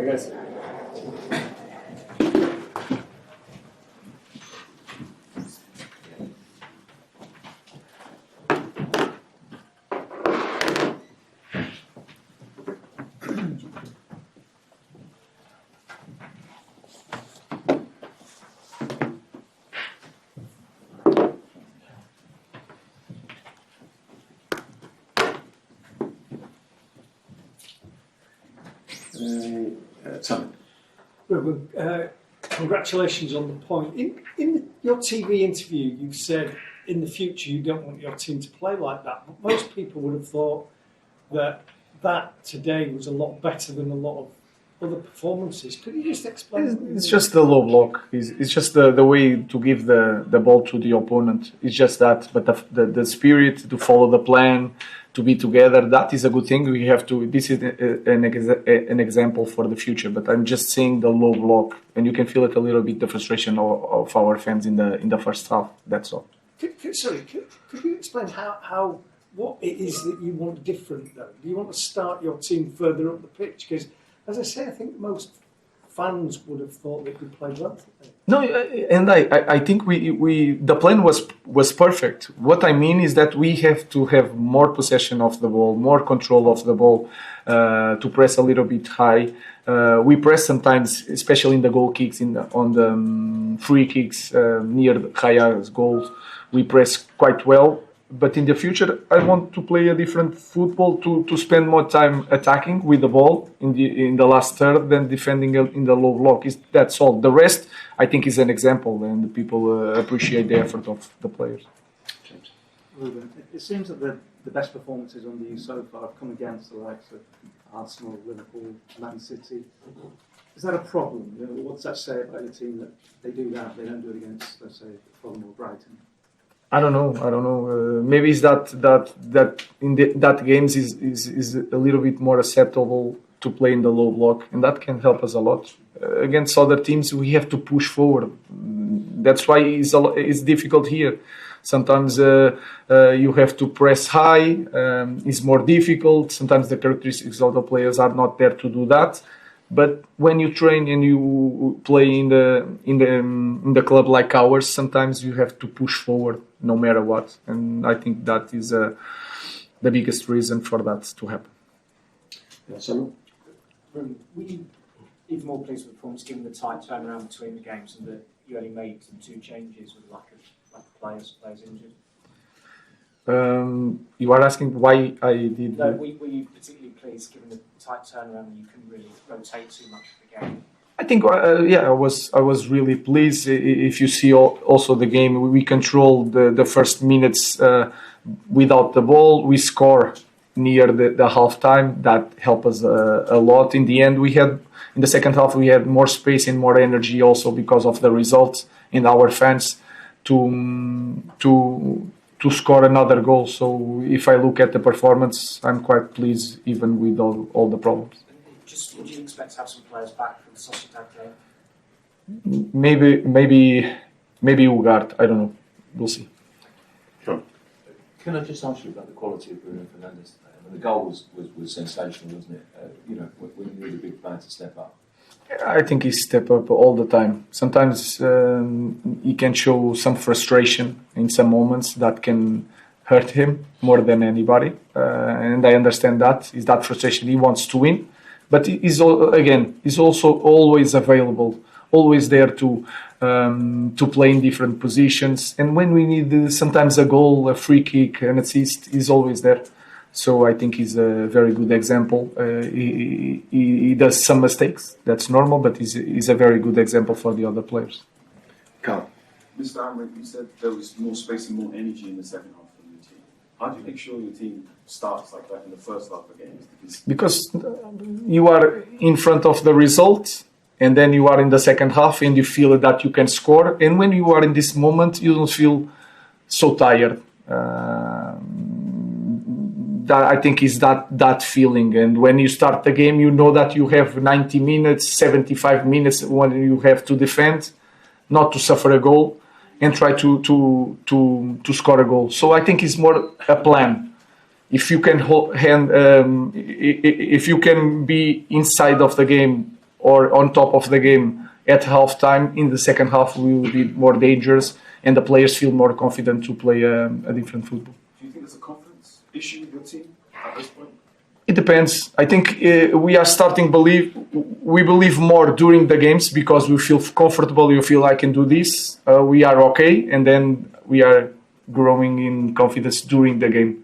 I guess. Ruben, congratulations on the point. In your TV interview, you said in the future you don't want your team to play like that. But most people would have thought that today was a lot better than a lot of other performances. Could you just explain? It's just the low block. It's just the way to give the ball to the opponent. It's just that. But the spirit to follow the plan, to be together, that is a good thing. We have to. This is an example for the future. But I'm just saying the low block, and you can feel it a little bit, the frustration of our fans in the first half. That's all. Could you explain what it is that you want different though? Do you want to start your team further up the pitch? Because, as I say, I think most fans would have thought they could play well. No, and I think we the plan was perfect. What I mean is that we have to have more possession of the ball, more control of the ball, to press a little bit high. We press sometimes, especially in the goal kicks, on the free kicks near Raya's goals. We press quite well. But in the future, I want to play a different football, to spend more time attacking with the ball in the last third than defending in the low block. That's all. The rest, I think, is an example, and the people appreciate the effort of the players. Ruben, it seems that the best performances under you so far have come against the likes of Arsenal, Liverpool, Man City. Is that a problem? What does that say about your team that they do that, they don't do it against, let's say, Fulham or Brighton? I don't know. Maybe it's that in that games is a little bit more acceptable to play in the low block, and that can help us a lot. Against other teams, we have to push forward. That's why it's difficult here. Sometimes you have to press high. It's more difficult. Sometimes the characteristics of the players are not there to do that. But when you train and you play in the club like ours, sometimes you have to push forward no matter what, and I think that is the biggest reason for that to happen. Yeah, so, Were you even more pleased with the performance given the tight turnaround between the games and that you only made two changes with lack of players injured? You are asking why I did. No, were you particularly pleased given the tight turnaround and you couldn't really rotate too much of the game? I think, I was really pleased. If you see also the game, we controlled the first minutes without the ball. We score near the half time. That helped us a lot. In the end, in the second half, we had more space and more energy also because of the results in our fans to score another goal. So if I look at the performance, I'm quite pleased even with all the problems. Would you expect to have some players back from the Sociedad game? Maybe Ugarte. I don't know. We'll see. sure. Can I just ask you about the quality of Bruno Fernandes today? I mean, the goal was sensational, wasn't it? When you need a big player to step up. I think he step up all the time. Sometimes he can show some frustration in some moments that can hurt him more than anybody, and I understand that. Is that frustration? He wants to win, but he's also always available, always there to play in different positions. And when we need sometimes a goal, a free kick, an assist, he's always there. So I think he's a very good example. He does some mistakes, that's normal, but he's a very good example for the other players. Carl. Mr. Amorim, you said there was more space and more energy in the second half of your team. How do you make sure your team starts like that in the first half of games? Because you are in front of the result, and then you are in the second half, and you feel that you can score. And when you are in this moment, you don't feel so tired. That I think is that feeling. And when you start the game, you know that you have 90 minutes, 75 minutes when you have to defend, not to suffer a goal, and try to score a goal. So I think it's more a plan. If you can if you can be inside of the game or on top of the game at halftime. In the second half, we will be more dangerous, and the players feel more confident to play a different football. Do you think there's a confidence issue with your team at this point? It depends. I think we are starting we believe more during the games because we feel comfortable. We feel I can do this. We are okay, and then we are growing in confidence during the game.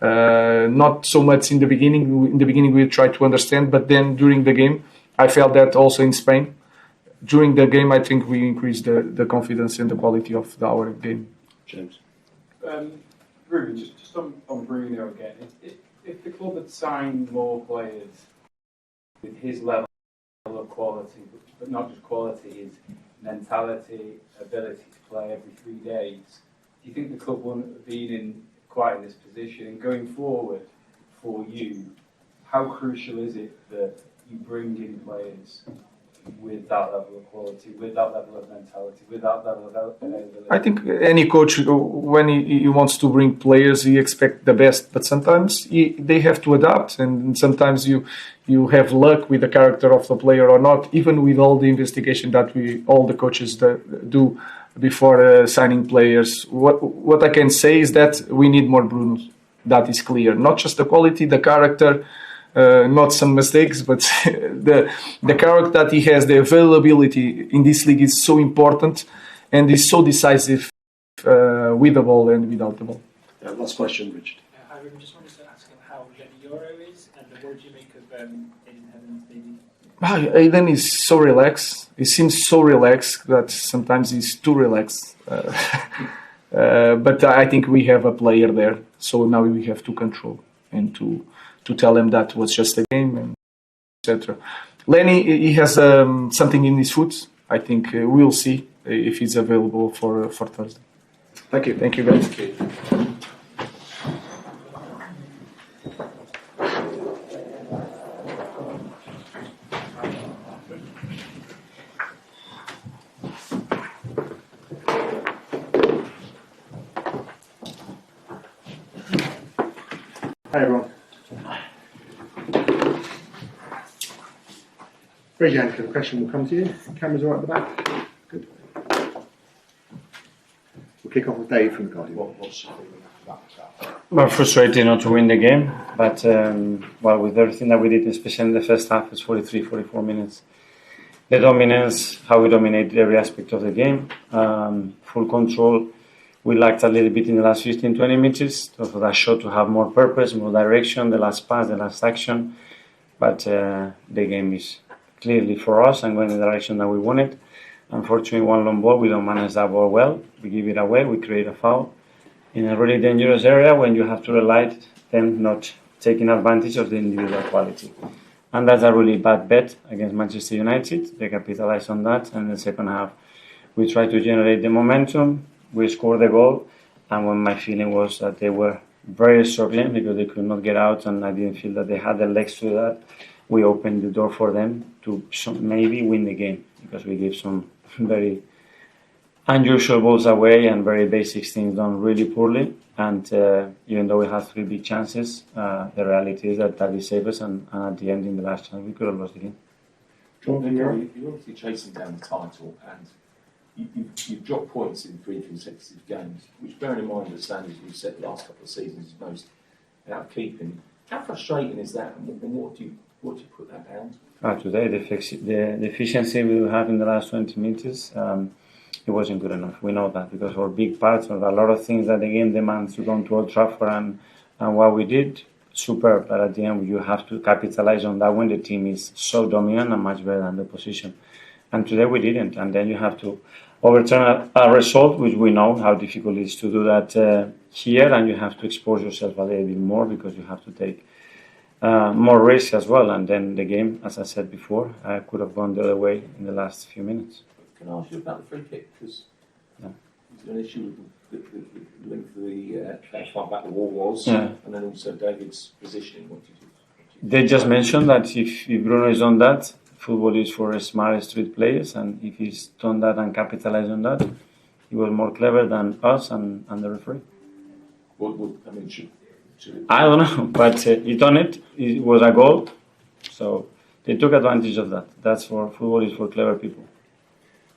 Not so much in the beginning. In the beginning, we try to understand, but then during the game, I felt that also in Spain. During the game, I think we increased the confidence and the quality of our game. James. Ruben, just on Bruno again. If the club had signed more players with his level of quality, but not just quality, his mentality, ability to play every 3 days, do you think the club wouldn't have been quite in this position? And going forward for you, how crucial is it that you bring in players with that level of quality, with that level of mentality, with that level of availability? I think any coach, when he wants to bring players, he expects the best. But sometimes they have to adapt, and sometimes you have luck with the character of the player or not. Even with all the investigation that all the coaches do before signing players, what I can say is that we need more Brunos. That is clear. Not just the quality, the character. Not some mistakes, but the character that he has, the availability in this league is so important and is so decisive with the ball and without the ball. Last question, Richard. Hi, Ruben. Just wanted to ask him how the Euro is and what do you make of Aiden Aiden is so relaxed. He seems so relaxed that sometimes he's too relaxed. But I think we have a player there, so now we have to control and to tell him that was just a game, and etc. Lenny, he has something in his foot. I think we'll see if he's available for Thursday. Thank you. Thank you, guys. Thank you. Hi, everyone. Raise your hand for the question. We'll come to you. Cameras are right at the back. Good. We'll kick off with Dave from the Guardian. What's your feeling about that? Well, frustrating not to win the game, but with everything that we did, especially in the first half, it's 43, 44 minutes. The dominance, how we dominated every aspect of the game, full control. We lacked a little bit in the last 15, 20 minutes for that shot to have more purpose, more direction, the last pass, the last action. But the game is clearly for us and going in the direction that we wanted. Unfortunately, one long ball, we don't manage that ball well. We give it away, we create a foul in a really dangerous area when you have to rely them not taking advantage of the individual quality. And that's a really bad bet against Manchester United. They capitalized on that, and in the second half, we tried to generate the momentum. We scored the goal, and when my feeling was that they were very struggling because they could not get out, and I didn't feel that they had the legs to do that. We opened the door for them to maybe win the game because we gave some very unusual balls away and very basic things done really poorly. And even though we had 3 big chances, the reality is that is saved us, and at the end, in the last chance, we could have lost the game. You're obviously chasing down the title, and you've dropped points in 3 consecutive games, which, bearing in mind the standards we've set the last couple of seasons, is most out of keeping. How frustrating is that, and what do you put that down to? Today, the efficiency we have in the last 20 minutes, it wasn't good enough. We know that because for big parts of a lot of things that the game demands to go to Old Trafford, and what we did, superb. But at the end, you have to capitalize on that when the team is so dominant and much better than the position. And today we didn't. And then you have to overturn a result, which we know how difficult it is to do that here, and you have to expose yourself a little bit more because you have to take more risk as well. And then the game, as I said before, could have gone the other way in the last few minutes. Can I ask you about the free kick? Because there's an issue with the length of how far back the wall was, and then also David's positioning. They just mentioned that if Bruno is on that, football is for smart street players, and if he's done that and capitalized on that, he was more clever than us and the referee. I don't know, but he done it. It was a goal, so they took advantage of that. That's for football is for clever people.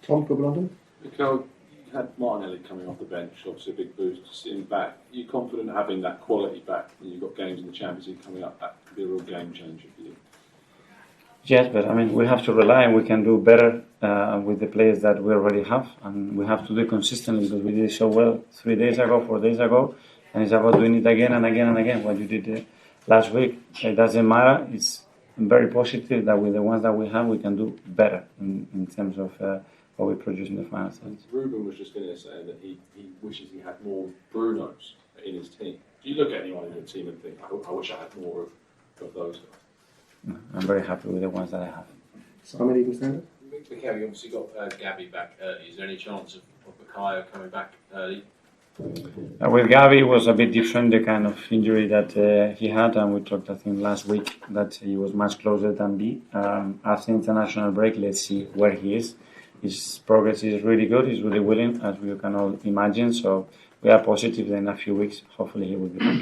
Tom, Club London. Mikel, you had Martinelli coming off the bench, obviously a big boost to see him back. Are you confident having that quality back when you've got games in the Champions League coming up? That could be a real game changer for you. Yes, but I mean, we have to rely and we can do better with the players that we already have, and we have to do it consistently because we did it so well 3 days ago, 4 days ago, and it's about doing it again and again and again. What you did last week, it doesn't matter. It's very positive that with the ones that we have, we can do better in terms of what we produce in the final stage. Ruben was just going to say that he wishes he had more Brunos in his team. Do you look at anyone in your team and think, I wish I had more of those guys? I'm very happy with the ones that I have. Simon, Eagle Standard. Mikel, you obviously got Gabby back early. Is there any chance of Bukayo coming back early? With Gavi, it was a bit different, the kind of injury that he had, and we talked, I think, last week that he was much closer than B. After international break, let's see where he is. His progress is really good. He's really willing, as we can all imagine. So we are positive that in a few weeks, hopefully, he will be back.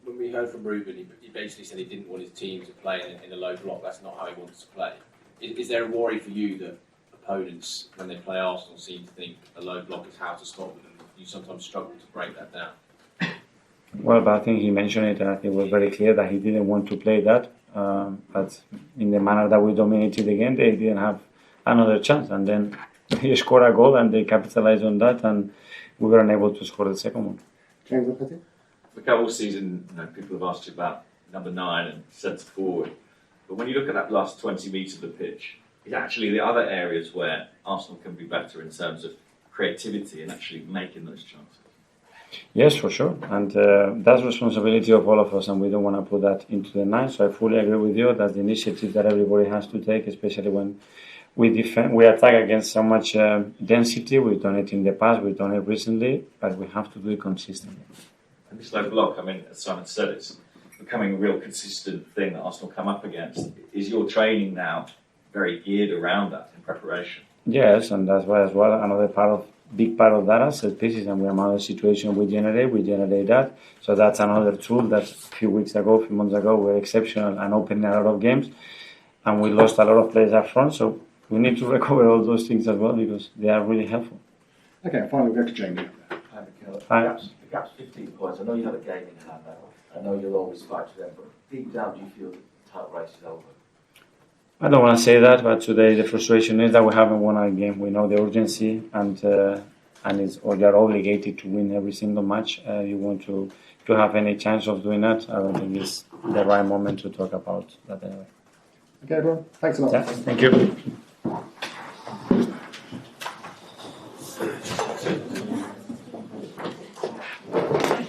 When we heard from Ruben, he basically said he didn't want his team to play in a low block. That's not how he wants to play. Is there a worry for you that opponents, when they play Arsenal, seem to think a low block is how to stop them? You sometimes struggle to break that down. Well, but I think he mentioned it, and I think it was very clear that he didn't want to play that. But in the manner that we dominated the game, they didn't have another chance. And then he scored a goal, and they capitalized on that, and we were unable to score the second one. James O'Flaherty. Mikel, all season, people have asked you about number 9 and centre forward. But when you look at that last 20 metres of the pitch, it's actually the other areas where Arsenal can be better in terms of creativity and actually making those chances. Yes, for sure. And that's responsibility of all of us, and we don't want to put that into the 9. So I fully agree with you. That's the initiative that everybody has to take, especially when we defend, we attack against so much density. We've done it in the past, we've done it recently, but we have to do it consistently. And this low block, I mean, as Simon said, it's becoming a real consistent thing that Arsenal come up against. Is your training now very geared around that in preparation? Yes, and that's why as well another big part of that are set pieces, and we have another situation we generate that. So that's another tool that a few months ago were exceptional and opening a lot of games, and we lost a lot of players up front. So we need to recover all those things as well because they are really helpful. Okay, finally we'll go to Jamie. The gap's 15 points. I know you have a game in hand now. I know you'll always fight for them, but deep down, do you feel the title race is over? I don't want to say that, but today the frustration is that we haven't won our game. We know the urgency, and you're obligated to win every single match. You want to have any chance of doing that. I don't think it's the right moment to talk about that anyway. Okay, everyone. Thanks a lot. Yeah, thank you.